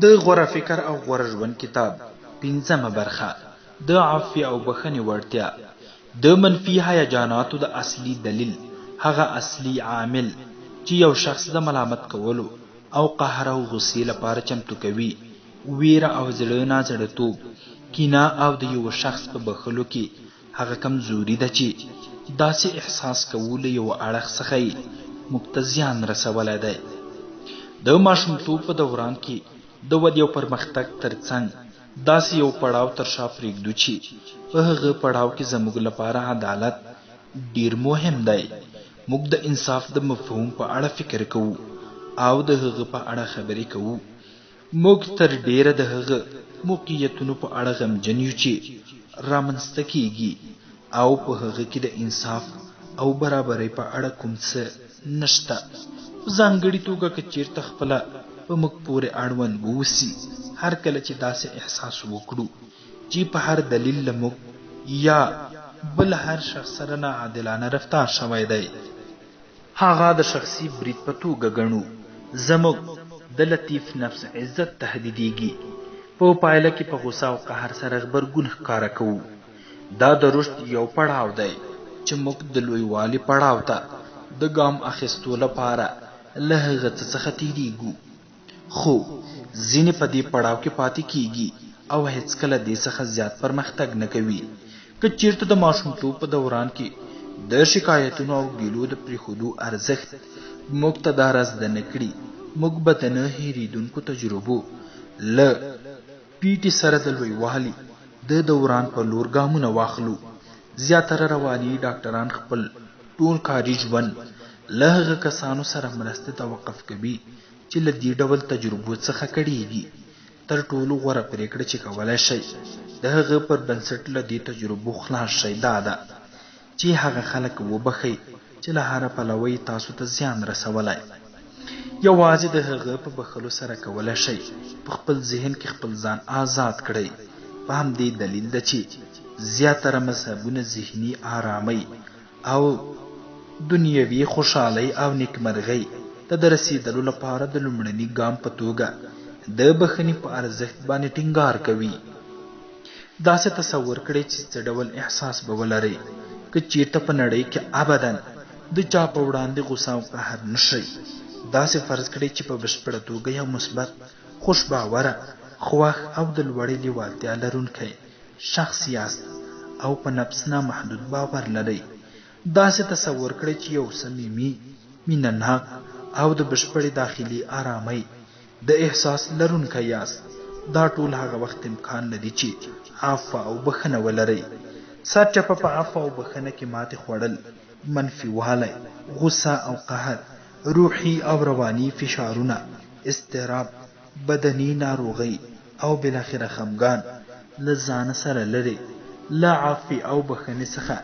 د غوره فکر او غوره ژوند کتاب پنځمه برخه د عفو او بخښنې وړتیا. د منفي هیجاناتو د اصلي دلیل هغه اصلي عامل چې یو شخص د ملامت کولو او قهر او غصې لپاره چمتو کوي ویره او زړه نازړه‌توب، کینه او د یو شخص په بخښلو کې هغه کمزوري ده چې داسې احساس کول یو اړخ څخه موږ ته زیان رسولی دی. د ماشومتوب په دوران کې د ودې او پرمختګ ترڅنګ داسې یو پړاو تر شا پرېږدو چې په هغه پړاو کې زموږ لپاره عدالت ډیر مهم دی. موږ د انصاف د مفهوم په اړه فکر کوو او د هغه په اړه خبرې کوو. موږ تر ډیره د هغه موقعیتونو په اړه غمجن یو چې رامنځته کیږي او په هغه کې د انصاف او برابرۍ په اړه کوم څه نشته. په ځانګړې توګه که چیرته خپله په موږ پورې اړوند ووسي، هر کله چې داسې احساس وکړو چې په هر دلیل له موږ یا بل هر شخص سره ناعادلانه رفتار شوی دی، هغه د شخصي برید په توګه ګڼو. زموږ د لطیف نفس عزت تهدیدېږي. په پایله کې په غوسه او قهر سره غبرګون ښکاره کوو. دا د رشد یو پړاو دی چې موږ د لویوالي پړاو ته د ګام اخیستو لپاره له هغه څه څخه تېرېږو. خو ځینې په دې پړاو کې پاتې کیږي او هیڅکله دې څخه زیات پرمختګ نه کوي. که چیرته د ماشومتوب په دوران کې د شکایتونو او ګیلو د پرېښودو ارزښت موږ ته دا را زده نه کړي، موږ به د نه هېرېدونکو تجربو له پیټي سره د لویوالي د دوران په لور ګامونه واخلو. زیاتره رواني ډاکټران خپل ټول کاري ژوند له هغه کسانو سره مرستې ته وقف کوي چې له دې ډول تجربو څخه کړېږي. تر ټولو غوره پرېکړه چې کولی شئ د هغه پر بنسټ له دې تجربو خلاص شئ دا ده چې هغه خلک وبخئ چې له هره پلوه یې تاسو ته زیان رسولی. یوازې د هغه په بخښلو سره کولی شئ په خپل ذهن کې خپل ځان آزاد کړئ. په همدې دلیل ده چې زیاتره مذهبونه ذهني آرامۍ او دنیوي خوشحالۍ او نیکمرغۍ ته د رسېدلو لپاره د لومړني ګام په توګه د بخښنې په ارزښت باندې ټینګار کوي. داسې تصور کړئ چې څه ډول احساس به ولرئ که چیرته په نړۍ کې ابدا د چا په وړاندې غوسه او قهر نه شئ. داسې فرض کړئ چې په بشپړه توګه یو مثبت، خوشباوره، خوښ او د لوړې لیوالتیا لرونکی شخص یاست او په نفس نامحدود باور لرئ. داسې تصور کړئ چې یو صمیمي، مینه‌ناک او د بشپړې داخلي آرامۍ د احساس لرونکی یاست. دا ټول هغه وخت امکان لري چې عفو او بخښنه ولرئ. سرچپه په عفو او بخښنه کې ماتې خوړل، منفي والی، غوسه او قهر، روحي او رواني فشارونه، اضطراب، بدني ناروغۍ او بالاخره خفګان له ځانه سره لرې. له عفو او بخښنې څخه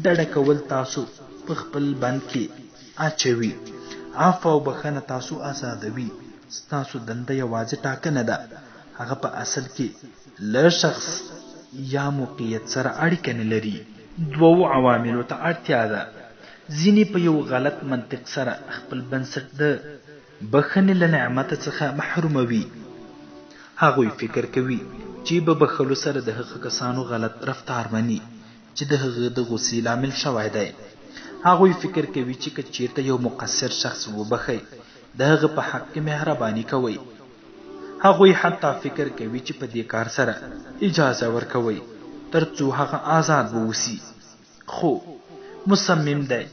ډډه کول تاسو په خپل بند کې اچوي. عفو او بخښنه تاسو آزادوي. ستاسو دنده یوازې ټاکنه ده. هغه په اصل کې له شخص یا موقعیت سره اړیکه نه لري. دوو عواملو ته اړتیا ده. ځینې په یو غلط منطق سره خپل بنسټ د بخښنې له نعمت څخه محروموي. هغوی فکر کوي چې په بخښلو سره د هغه کسانو غلط رفتار مني چې د هغه د غوسې لامل شوی دی. هغوی فکر کوي چې که چیرته یو مقصر شخص وبخئ د هغه په حق کې مهرباني کوئ. هغوی حتی فکر کوي چې په دې کار سره اجازه ورکوئ تر څو هغه آزاد ووسی. خو مصمم دی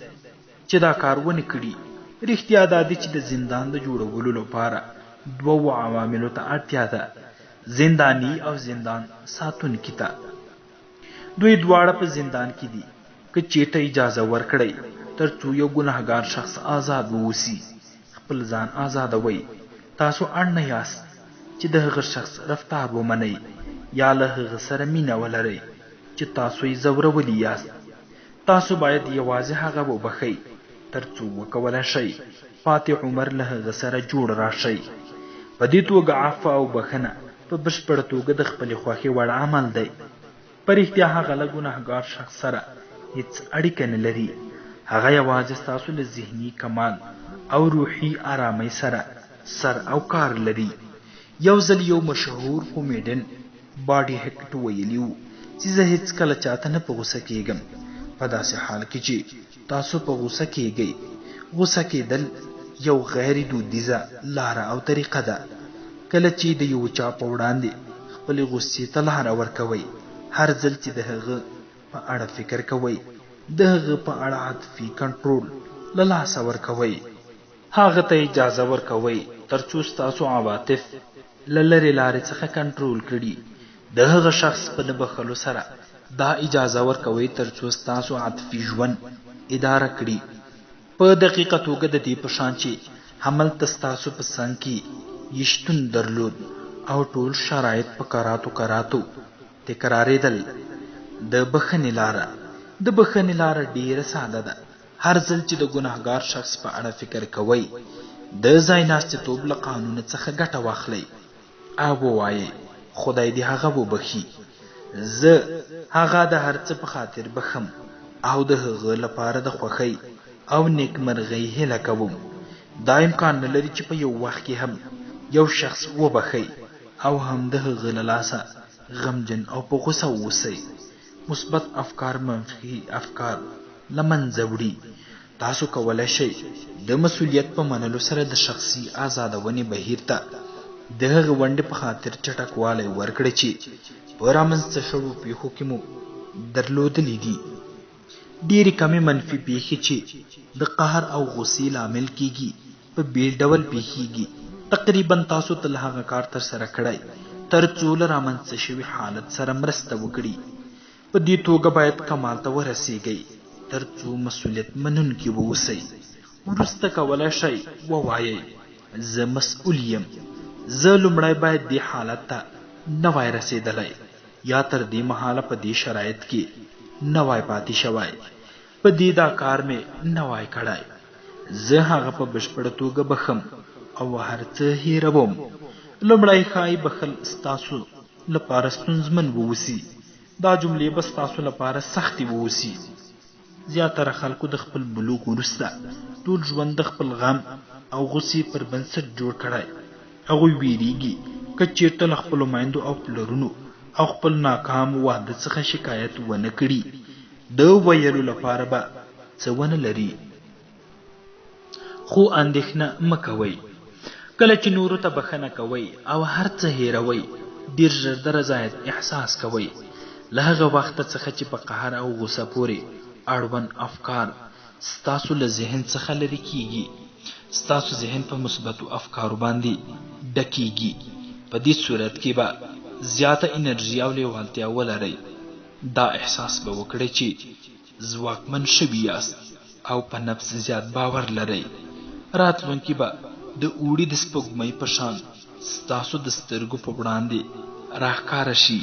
چې دا کار ونه کړي. رښتیا دا دی چې د زندان د جوړولو لپاره دوو عواملو ته اړتیا ده: زنداني او زندان ساتونکي ته. دوی دواړه په زندان کې دي. که چیرته اجازه ورکړئ تر څو یو ګناهګار شخص آزاد ووسی، خپل ځان آزادوئ. تاسو اړ نه یاست چې د هغه شخص رفتار ومنئ یا له هغه سره مینه ولرئ چې تاسو یې ځورولی یاست. تاسو باید یوازې هغه وبخئ تر څو وکولی شئ پاتې عمر له هغه سره جوړ راشئ. په دې توګه عفو او بخښنه په بشپړه توګه د خپلې خوښې وړ عمل دی. په رښتیا هغه له ګناهګار شخص سره هیڅ اړیکه نه لري. هغه یوازې ستاسو له ذهني کمال او روحي آرامۍ سره سر او کار لري. یو ځل یو مشهور کومیډین باډي هیکټ ویلي و چې زه هیڅکله چاته نه په غوسه کیږم، په داسې حال کې چې تاسو په غوسه کیږئ. غوسه کیدل یو غیر دودیزه لاره او طریقه ده. کله چې د یو چا په وړاندې خپلې غوسې ته لاره ورکوئ، هر ځل چې د هغه په اړه فکر کوئ، د هغه په اړه عاطفي کنټرول له لاسه ورکوئ. هغه ته اجازه ورکوئ تر څو ستاسو عواطف له لرې لارې څخه کنټرول کړي. د هغه شخص په نه بخښلو سره دا اجازه ورکوئ تر څو ستاسو عاطفي ژوند اداره کړي. په دقیقه توګه د دې په شان چې هملته ستاسو په څنګ کې یې شتون درلود او ټول شرایط په کراتو تکرارېدل. د بخښنې لاره ډیره ساده ده. هر ځل چې د ګناهګار شخص په اړه فکر کوئ، د ځایناستېتوب له قانون څخه ګټه واخلئ او ووایئ خدای دې هغه وبخي، زه هغه د هر څه په خاطر بخم او د هغه لپاره د خوښۍ او نیکمرغۍ هیله کوم. دا امکان نه لري چې په یو وخت کې هم یو شخص وبخئ او هم د هغه له لاسه غمجن او په غوسه واوسئ. مثبت افکار منفي افکار له منځه وړي. تاسو کولی شئ د مسؤلیت په منلو سره د شخصي آزادونې بهیر ته د هغه ونډې په خاطر چټکوالی ورکړئ چې په رامنځته شویو پیښو کې مو درلودلي دي. ډېرې کمې منفي پیښې چې د قهر او غوسې لامل کیږي په بېل ډول پیښیږي. تقریبا تاسو تل هغه کار ترسره کړی تر څو له رامنځته شوي حالت سره مرسته وکړي. په دې توګه باید کمال ته ورسیږئ تر څو مسؤلیت منونکي واوسئ. وروسته کولی شئ ووایئ زه مسؤل یم. زه لومړی باید دې حالت ته نه وای رسېدلی یا تر دې مهاله په دې شرایط کې نه وای پاتې شوی، په دې دا کار مې نه وای کړی. زه هغه په بشپړه توګه بخم او هر څه هیروم. لومړی ښایي بخل ستاسو لپاره ستونزمن واوسي. دا جملې به ستاسو لپاره سختې واوسي. زیاتره خلکو د خپل بلوغ وروسته ټول ژوند د خپل غم او غوسې پر بنسټ جوړ کړی. هغوی ویریږي که چیرته له خپلو میندو او پلرونو او خپل ناکام واده څخه شکایت ونه کړي، د ویلو لپاره به څه ونه لري. خو اندېښنه مه کوئ. کله چې نورو ته بښنه کوئ او هر څه هیروئ، ډېر ژر د رضایت احساس کوئ. له هغه وخته څخه چې په قهر او غوسه پورې اړوند افکار ستاسو له ذهن څخه لرې کیږي، ستاسو ذهن په مثبتو افکارو باندې ډکیږي. په دې صورت کې به زیاته انرژي او لیوالتیا ولرئ. دا احساس به وکړئ چې ځواکمن شوي یاست او په نفس زیات باور لرئ. راتلونکي به د اوړي د سپوږمۍ په شان ستاسو د سترګو په وړاندې راښکاره شي.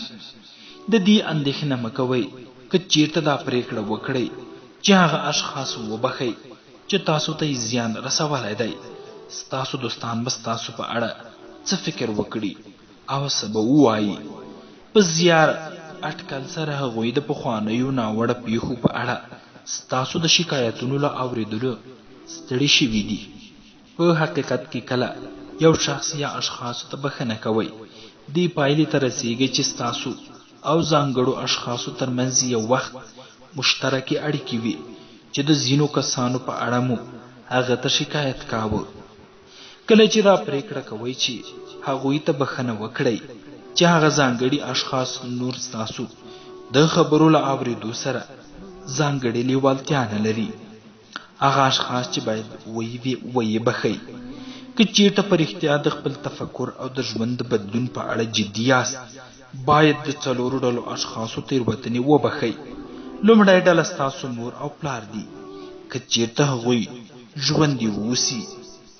د دې اندېښنه مه کوئ که چیرته دا پریکړه وکړئ چې هغه اشخاص وبخئ چې تاسو ته یې زیان رسولی دی. ستاسو دوستان به ستاسو په اړه څه فکر وکړي او څه به ووایي. په زیار اټکل سره هغوی د پخوانیو ناوړه پیښو په اړه ستاسو د شکایتونو له اورېدلو ستړي شوي دي. په حقیقت کې کله یو شخص یا اشخاصو ته بښنه کوئ، دې پایلې ته رسیږئ چې ستاسو او ځانګړو اشخاصو ترمنځ یو وخت مشترکې اړیکې وي چې د ځینو کسانو په اړه مو هغه ته شکایت کاوه. کله چې دا پریکړه کوئ چې هغوی ته بښنه وکړئ چې هغه ځانګړي اشخاص نور ستاسو د خبرو له اورېدو سره ځانګړې لیوالتیا نه لري، هغه اشخاص چې باید ویې بښئ. که چیرته په رښتیا د خپل تفکر او د ژوند د بدلون په اړه جدي یاست، باید د څلورو ډلو اشخاصو تېروتنې وبښئ. لومړی ډله ستاسو مور او پلار دي. که چیرته هغوی ژوندي واوسي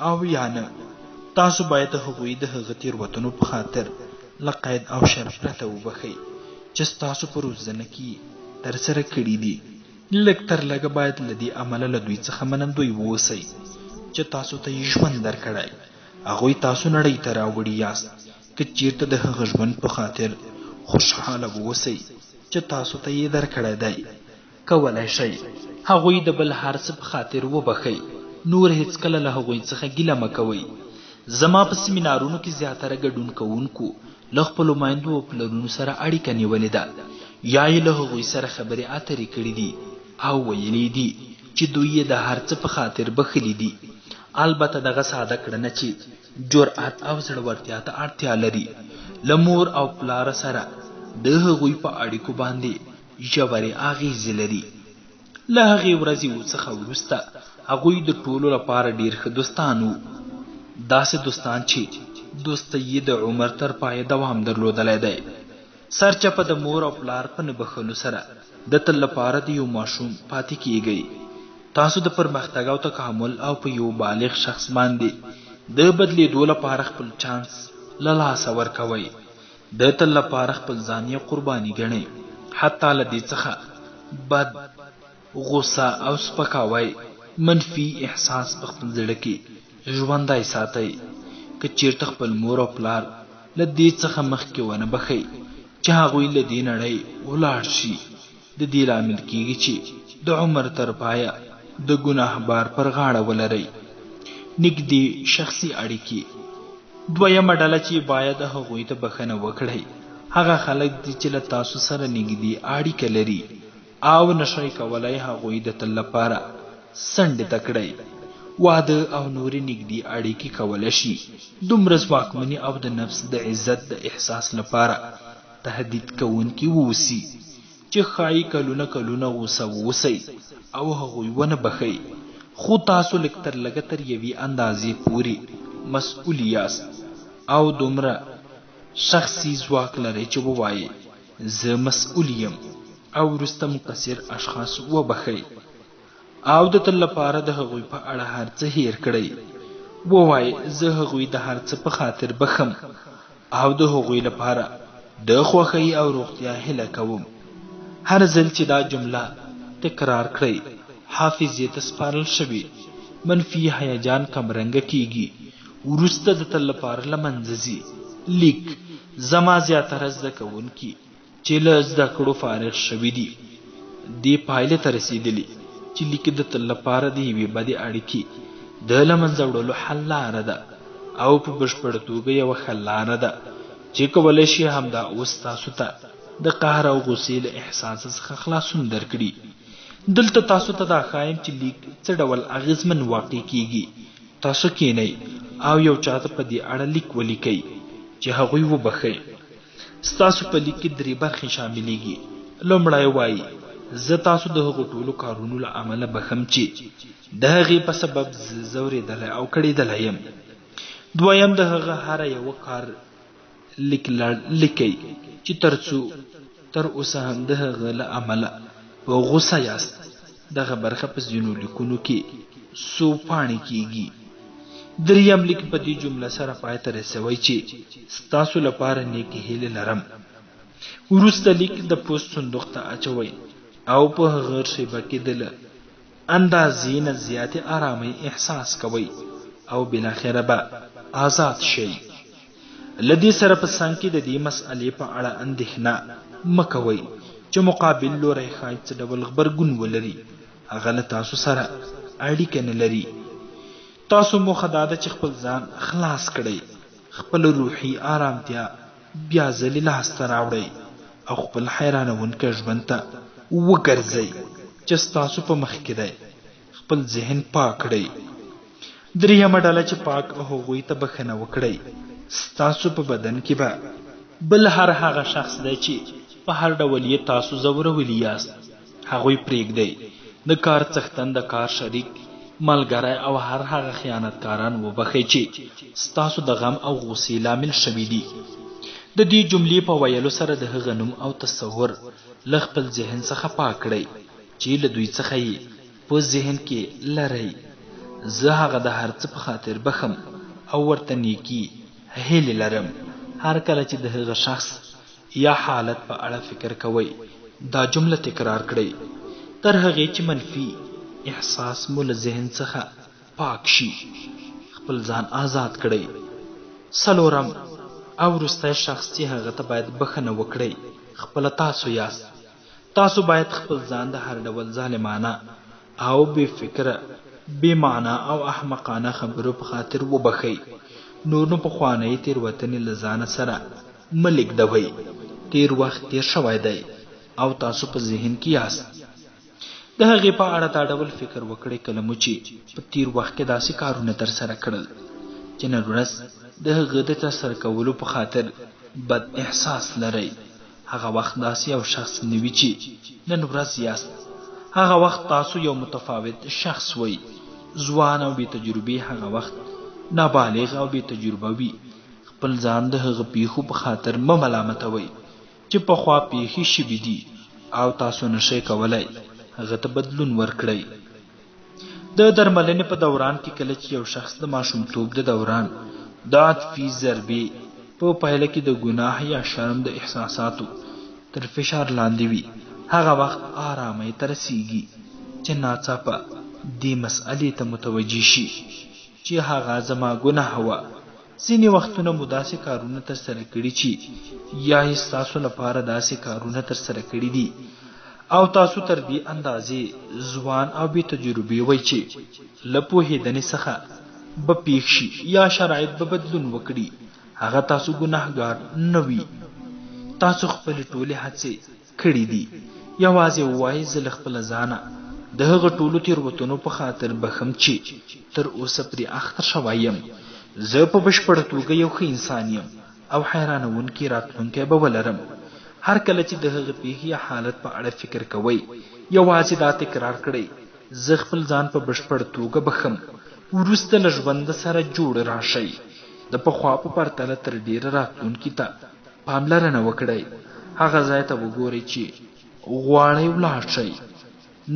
او یا نه، تاسو باید هغوی د هغه تېروتنو په خاطر له قید او شرط پرته وبښئ چې ستاسو په روزنه کې ترسره کړي دي. لږ تر لږه باید له دې عمله له دوی څخه منندوی واوسئ چې تاسو ته یې ژوند درکړی. هغوی تاسو نړۍ ته راوړي یاست. که چیرته د هغه ژوند په خاطر خوشحاله واوسئ چې تاسو ته یې درکړی دی، کولی شئ هغوی د بل هر څه په خاطر وبښئ. نور هیڅکله له هغوی څخه ګیله مه کوئ. زما په سیمینارونو کې زیاتره ګډون کوونکو له خپلو میندو او پلرونو سره اړیکه نیولې ده یا یې له هغوی سره خبرې اترې کړې دي او ویلي دي چې دوی یې د هر څه په خاطر بخښلي دي. البته دغه ساده کړنه چې جرأت او زړورتیا ته اړتیا لري له مور او پلار سره د هغوی په اړیکو باندې ژورې اغیزې لري. له هغې ورځې څخه وروسته هغوی د ټولو لپاره ډېر ښه دوستان وو، داسې دوستان چې دوستۍ یې د عمر تر پایه دوام درلودلی دی. سرچپه د مور او پلار په نه بښلو سره د تل لپاره د یو ماشوم پاتې کیږئ. تاسو د پرمختګ او تکامل او په یو بالغ شخص باندې د بدلیدو لپاره خپل چانس له لاسه ورکوئ. د تل لپاره خپل ځان یې قرباني ګڼئ. حتی له دې څخه بد، غصه او سپکاوی منفي احساس په خپل زړه کې ژوندی ساتئ. که چیرته خپل مور او پلار له دې څخه مخکې ونه بښئ چې هغوی له دې نړۍ ولاړ شي، د دې لامل کیږي چې د عمر تر پایه د ګناه بار پر غاړه ولرئ. نږدې شخصي اړیکې. دویمه ډله چې باید هغوی ته بښنه وکړئ هغه خلک دي چې له تاسو سره نږدې اړیکه لري او نشئ کولی هغوی د تل لپاره څنډې ته کړئ. واده او نورې نږدې اړیکې کولی شي دومره ځواکمنې او د نفس د عزت د احساس لپاره تهدید کوونکي واوسي چې ښایي کلونه غوسه واوسئ او هغوی ونه بښئ، خو تاسو لږ تر لږه تر یوې اندازې پورې مسؤل یاست او دومره شخصي ځواک لرئ چې ووایئ زه مسؤل یم او وروسته مقصر اشخاص وبښئ او د تل لپاره د هغوی په اړه هر څه هیر کړئ. ووایئ زه هغوی د هر څه په خاطر بخم او د هغوی لپاره د خوښۍ او روغتیا هیله کوم. هر ځل چې دا جمله تکرار کړئ حافظې ته سپارل شوي منفي هیجان کمرنګه کیږي، وروسته د تل لپاره له منځه ځي. لیک. زما زیاتره زده کوونکي چې له زده کړو فارغ شوي دي دې پایلې ته رسېدلي چې لیک د تل لپاره د یوې بدې اړیکې د له منځه وړلو حل لاره ده او په بشپړه توګه یوه ښه لاره ده چې کولی شي همدا اوس تاسو ته د قهر او غوسې له احساس څخه خلاصون درکړي. دلته تاسو ته دا ښایم چې لیک څه ډول اغیزمن واقع کیږي. تاسو کینئ او یو چاته په دې اړه لیک ولیکئ چې هغوی وبښئ. ستاسو په لیک کې 3 برخې شاملېږي. لومړی وایي زه تاسو د هغو ټولو کارونو له امله بښم چې د هغې په سبب زه ځورېدلی او کړېدلی یم. دویم د هغه هر یوه کار لیکئ چې تر اوسه هم د هغه له امله په غوسه یاست. دغه برخه په ځینو لیکونو کې څو پاڼې کیږي. دریم لیک په دې جمله سره پای ته رسوئ چې ستاسو لپاره نیکې هیلې لرم. وروسته لیک د پوسټ صندوق ته اچوئ او په هغه شیبه کې د اندازې نه زیاتې آرامۍ احساس کوئ او بالاخره به آزاد شئ. له دې سره په څنګ کې د دې مسئلې په اړه اندېښنه مه کوئ چې مقابل لوری ښایي څه ډول غبرګون ولري، هغه له تاسو سره اړیکه نه لري. تاسو موخه دا ده چې خپل ځان خلاص کړئ، خپل روحي آرامتیا بیا ځلې لاسته راوړئ او خپل حیرانونکی ژوند ته وګرځئ چې ستاسو په مخ کې دی. خپل ذهن پاک کړئ. دریمه ډله چې پاک هغوی ته بښنه وکړئ. ستاسو په بدن کې به بل هر هغه شخص دی چې په هر ډول یې تاسو ځورولی یاست هغوی پرېږدئ. د کار څښتن، د کار شریک، ملګری او هر هغه خیانتکاران وبښئ چې ستاسو د غم او غوسې لامل شوي دي. د دې جملې په ویلو سره د هغه نوم او تصور له خپل ذهن څخه پاک کړئ چې له دوی څخه یې په ذهن کې لرئ. زه هغه د هر څه په خاطر بخم او ورته نیکي هیلې لرم. هر کله چې د هغه شخص یا حالت په اړه فکر کوئ دا جمله تکرار کړئ تر هغې چې منفي احساس مو له ذهن څخه پاک شي. خپل ځان آزاد کړئ. څلورم او وروستی شخص چې هغه ته باید بښنه وکړئ خپله تاسو یاست. تاسو باید خپل ځان د هر ډول ظالمانه او بې فکره، بې معنا او احمقانه خبرو په خاطر وبښئ. نور نو پخوانی تیروتنې له ځانه سره مه لیږدوئ. تیر وخت تیر شوی دی او تاسو په ذهن کې یاست. د هغې په اړه دا ډول فکر وکړئ کله مو چې په تیر وخت کې داسې کارونه ترسره کړل چې نن ورځ د هغه د ترسره کولو په خاطر بد احساس لرئ. هغه وخت داسې یو شخص نه وي چې نن ورځ یاست. هغه وخت تاسو یو متفاوت شخص وئ. ځوان او بې تجربې هغه وخت نابالغ او بې تجربه وي. خپل ځان د هغه پیښو په خاطر مه ملامتوئ چې پخوا پیښې شوي دي او تاسو نشئ کولی هغه ته بدلون ورکړئ. د درملنې په دوران کې کله چې یو شخص د ماشومتوب د دوران د عاطفي ضربې په پایله کې د ګناه یا شرم د احساساتو تر فشار لاندې وي، هغه وخت آرامۍ ته رسیږي چې ناڅاپه دې مسئلې ته متوجه شي چې هغه زما ګناه وه. ځینې وختونه مو داسې کارونه ترسره کړي چې یا یې ستاسو لپاره داسې کارونه ترسره کړي دي او تاسو تر دې اندازې ځوان او بې تجربې وئ چې له پوهېدنې څخه به پیښ شي یا شرایط به بدلون وکړي. هغه تاسو ګناهګار نه وي. تاسو خپلې ټولې هڅې کړي دي. یوازې ووایئ زه له خپله ځانه د هغه ټولو تېروتنو په خاطر بخښم چې تر اوسه پرې اخته شوی یم. زه په بشپړه توګه یو ښه انسان یم او حیرانوونکی راتلونکی به ولرم. هر کله چې د هغه پیښې یا حالت په اړه فکر کوئ یوازې دا تکرار کړئ زه خپل ځان په بشپړه توګه بخښم. وروسته له ژونده سره جوړ راشئ. د پخوا په پرتله تر ډیره راتلونکي ته پاملرنه وکړئ. هغه ځای ته وګورئ چې غواړئ ولاړ شئ،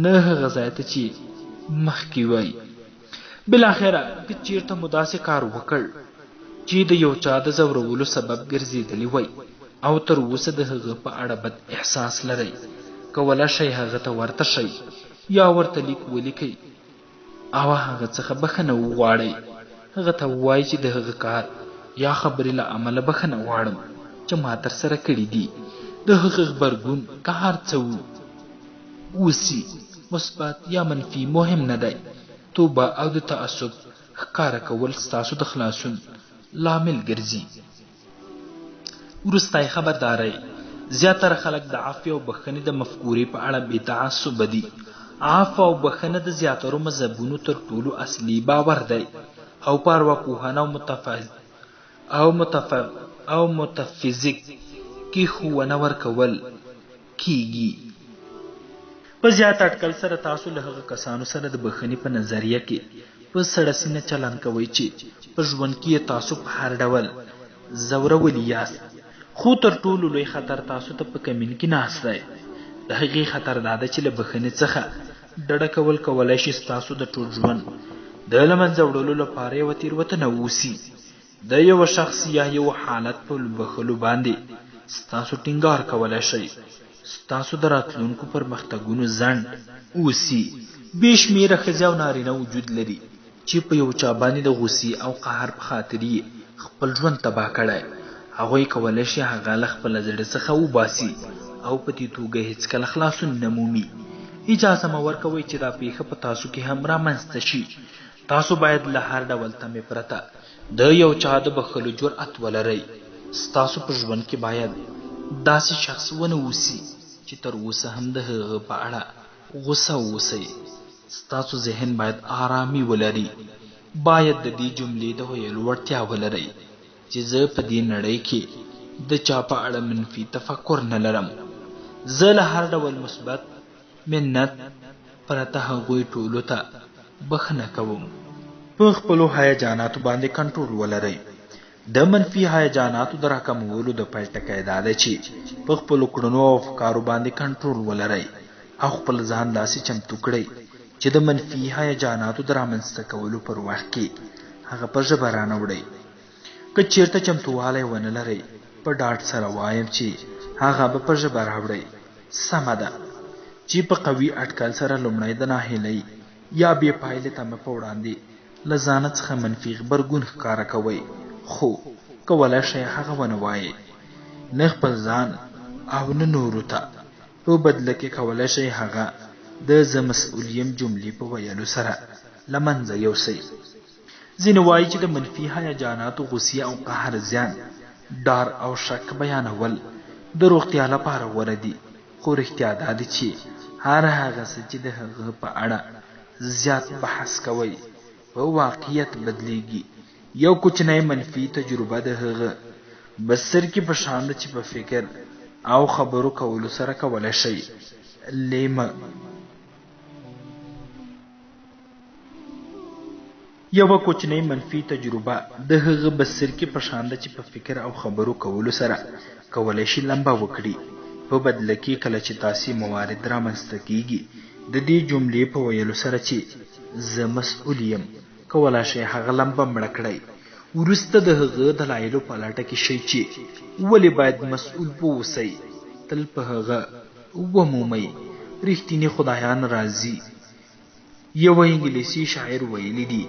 نه هغه ځای ته چې مخکې وئ. بالاخره که چیرته مو داسې کار وکړ چې د یو چا د ځورولو سبب ګرځېدلی وئ او تر اوسه د هغه په اړه بد احساس لرئ، کولی شئ هغه ته ورته شئ یا ورته لیک ولیکئ او هغه څخه بخښنه وغواړئ. هغه ته ووایئ چې د هغه کار یا خبرې له امله بخښنه غواړم چې ما ترسره کړي دي. د هغه غبرګون که هر څه اوسي مثبت یا منفي مهم نه دی. توبه او د تعصب ښکاره کول ستاسو د خلاصون لامل ګرځي. وروستی خبرداری: زیاتره خلک د عفو او بخښنې د مفکورې په اړه بې تعصبه دي. عفو او بخښنه د زیاترو مذهبونو تر ټولو اصلي باور دی او په ارواپوهنه او متفیزیک کې ښوونه ورکول کیږي. په زیات اټکل سره تاسو له هغه کسانو سره د بخښنې په نظریه کې په سړه سینه چلند کوئ چې په ژوند کې تاسو په هر ډول ځورولی یاست. خو تر ټولو لوی خطر تاسو ته په کمین کې ناست دی. د هغې خطر دا ده چې له بخښنې څخه ډډه کول کولی شي ستاسو د ټول ژوند د له منځه وړلو لپاره یوه تېروتنه واوسي. د یوه شخص یا یو حالت په بخښلو باندې ستاسو ټینګار کولی شئ ستاسو د راتلونکو پرمختګونو ځنډ اوسي. بې شمېره ښځې او نارینه وجود لري چې په یو چا باندې د غوسې او قهر په خاطر یې خپل ژوند تباه کړی. هغوی کولی شي هغه له خپله زړه څخه وباسي او په دې توګه هېڅکله خلاصون نه مومي. اجازه مه ورکوئ چې دا پیښه په تاسو کې هم رامنځته شي. تاسو باید له هر ډول تمې پرته د یو چا د بخښلو جرأت ولرئ. ستاسو په ژوند کې باید داسې شخص ونه اوسي چې تر اوسه هم د هغه په اړه غوسه واوسئ. ستاسو ذهن باید آرامي ولري. باید د دې جملې د ویلو وړتیا ولرئ چې زه په دې نړۍ کې د چا په اړه منفي تفکر نه لرم. زه له هر ډول مثبت منت پرته هغوی ټولو ته بخښنه کوم. په خپلو هیجاناتو باندې کنټرول ولرئ. د منفي هیجاناتو د راکمولو د پیل ټکی دا دی چې په خپلو کړنو او افکارو باندې کنټرول ولرئ او خپل ځان داسې چمتو کړئ چې د منفي هیجاناتو د رامنځته کولو پر وخت کې هغه په ژبه رانوړئ. که چیرته چمتووالی ونه لرئ په ډاډ سره وایم چې هغه به په ژبه راوړئ. سمه ده چې په قوي اټکل سره لومړی د ناهیلۍ یا بې پایلې تمه په وړاندې له ځانه څخه منفي غبرګون ښکاره کوئ، خو کولی شئ هغه ونه وایئ. نه خپل ځان او نه نورو ته. په بدله کې کولی شئ هغه د زه مسؤل یم جملې په ویلو سره له منځه یوسئ. ځینې وایي چې د منفي هیجاناتو غوسې او قهر زیان ډار او شک بیانول د روغتیا لپاره غوره دي، خو رښتیا دا ده چې هر هغه څه چې د هغه په اړه زیات بحث کوئ په واقعیت بدلیږي. یو کوچنی منفي تجربه د هغه بسر کې په شان ده چې په فکر او خبرو کولو سره کولی شئ. لیمه یوه کوچنی منفي تجربه د هغه بسر کې په شان ده چې په فکر او خبرو کولو سره کولی شي لمبه وکړي. په بدله کې کله چې تاسې موارد رامنځته کیږي د دې جملې په ویلو سره چې زه مسؤل یم کولی شئ هغه لمبه مړه کړئ. وروسته د هغه دلایلو په لټه کې شئ چې ولې باید مسؤل واوسئ. تل په هغه ومومئ رښتینی خدایان راځي. یوه انګلیسي شاعر ویلی دي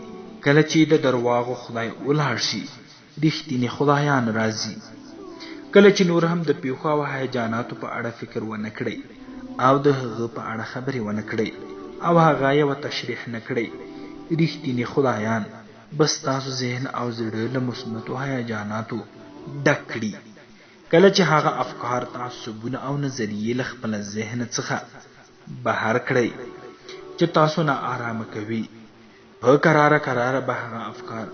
کله چې د درواغو خدای ولاړ شي رښتینی خدایان راځي. کله چې نور هم د پیښو او هیجاناتو په اړه فکر ونه کړئ او د هغه په اړه خبرې ونه کړئ او هغه یوه تشریح نه کړئ، رښتینی خدایان بس تاسو ذهن او زړه له مثبتو هیجاناتو ډک کړي. کله چې هغه افکار، تعصبونه او نظریې له خپل ذهن څخه بهر کړئ چې تاسو نه آرامه کوي، په کراره به هغه افکار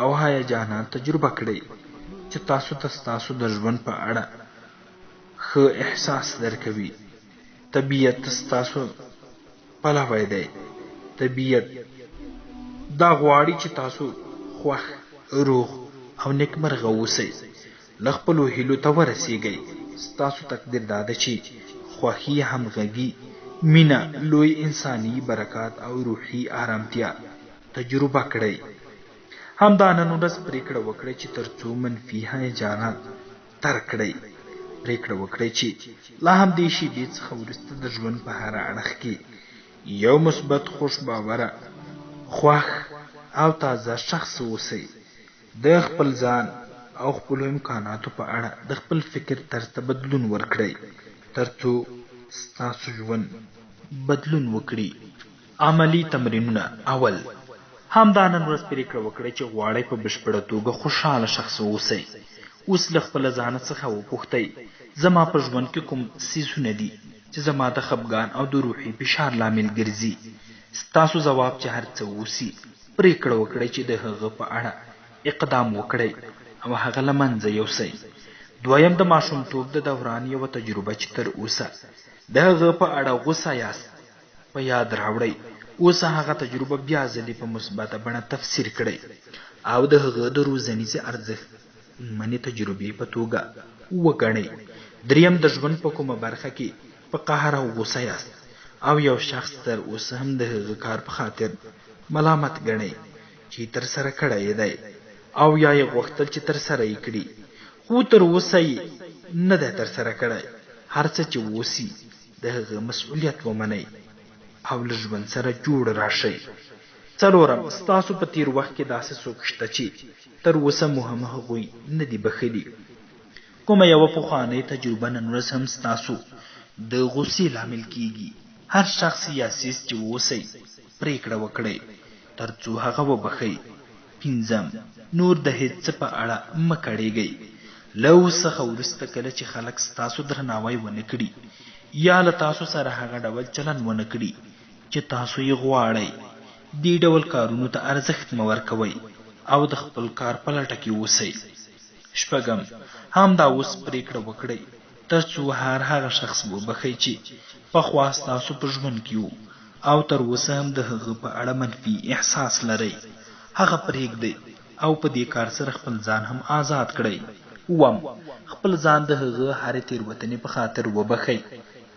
او هیجانات تجربه کړئ چې تاسو ته ستاسو د ژوند په اړه ښه احساس درکوي. طبیعت ستاسو پلوی دی. طبیعت دا غواړي چې تاسو خوښ، روغ او نیکمرغه اوسئ. له خپلو هیلو ته ورسیږئ. ستاسو تقدیر دا ده چې خوښي، همغږي، مینه، لوی انساني برکات او روحي آرامتیا تجربه کړئ. همدا نن ورځ پریکړه وکړئ چې تر څو منفي هیجانات ترک کړئ. پریکړه وکړئ چې لا هم دې شیبې څخه وروسته د ژوند په هر اړخ کې یو مثبت، خوش باوره، خوښ او تازه شخص اوسئ. د خپل ځان او خپلو امکاناتو په اړه د خپل فکر طرز ته بدلون ورکړئ تر څو ستاسو ژوند بدلون وکړي. عملی تمرینونه. اول، همدا نن ورځ پریکړه وکړئ چې غواړئ په بشپړه توګه خوشحاله شخص اوسئ. اوس له خپله ځانه څخه وپوښتئ زما په ژوند کې کوم څیزونه دي چې زما د خفګان او د روحي فشار لامل ګرځي. ستاسو ځواب چې هر څه اوسي، پریکړه وکړئ چې د هغه په اړه اقدام وکړئ او هغه له منځه یوسئ. دویم، د ماشومتوب د دوران یوه تجربه چې تر اوسه د هغه په اړه غوسه یاست په یاد راوړئ. اوس هغه تجربه بیا ځلې په مثبته بڼه تفسیر کړئ او د هغه د روزنیزې ارزښت منې تجربې په توګه وګڼئ. دریم، د ژوند په کومه برخه کې په قهر او غوسه یاست او یو شخص تر اوسه هم د هغه کار په خاطر ملامت ګڼئ چې تر سره کړی دی او یا یې غوښتل چې تر سره یې کړي خو تر اوسه یې نه دی تر سره کړی. هر څه چې اوسي د هغه مسؤلیت ومنئ او له ژوند سره جوړ راشئ. څلورم، ستاسو په تیر وخت کې داسې څوک شته چې تر اوسه مو هم هغوی نه دي بخښلي. کومه یوه پخوانۍ تجربه نن ورځ هم ستاسو د غوسې لامل کیږي. هر شخص یا څیز چې اوسئ، پریکړه وکړئ تر څو هغه وبخئ. پنځم، نور د هیڅ څه په اړه مه کړېږئ. له اوس څخه وروسته کله چې خلک ستاسو درناوی ونه کړي یا له تاسو سره هغه ډول چلن ونه کړي چې تاسو یې غواړئ، دې ډول کارونو ته ارزښت مه ورکوئ او د خپل کار په لټه کې اوسئ. شپږم، همدا اوس پریکړه وکړئ تر څو هر هغه شخص وبخئ چې پخوا ستاسو په ژوند کې وو او تر اوسه هم د هغه په اړه منفي احساس لرئ. هغه پرېږدئ او په دې کار سره خپل ځان هم آزاد کړئ. اووم، خپل ځان د هغه هرې تېروتنې په خاطر وبخئ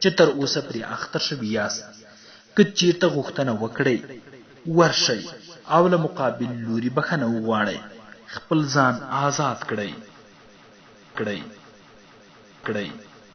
چې تر اوسه پرې اخته شوي یاست. که چېرته غوښتنه وکړئ، ورشئ او له مقابل لوري بخښنه وغواړئ. خپل ځان آزاد کړئ.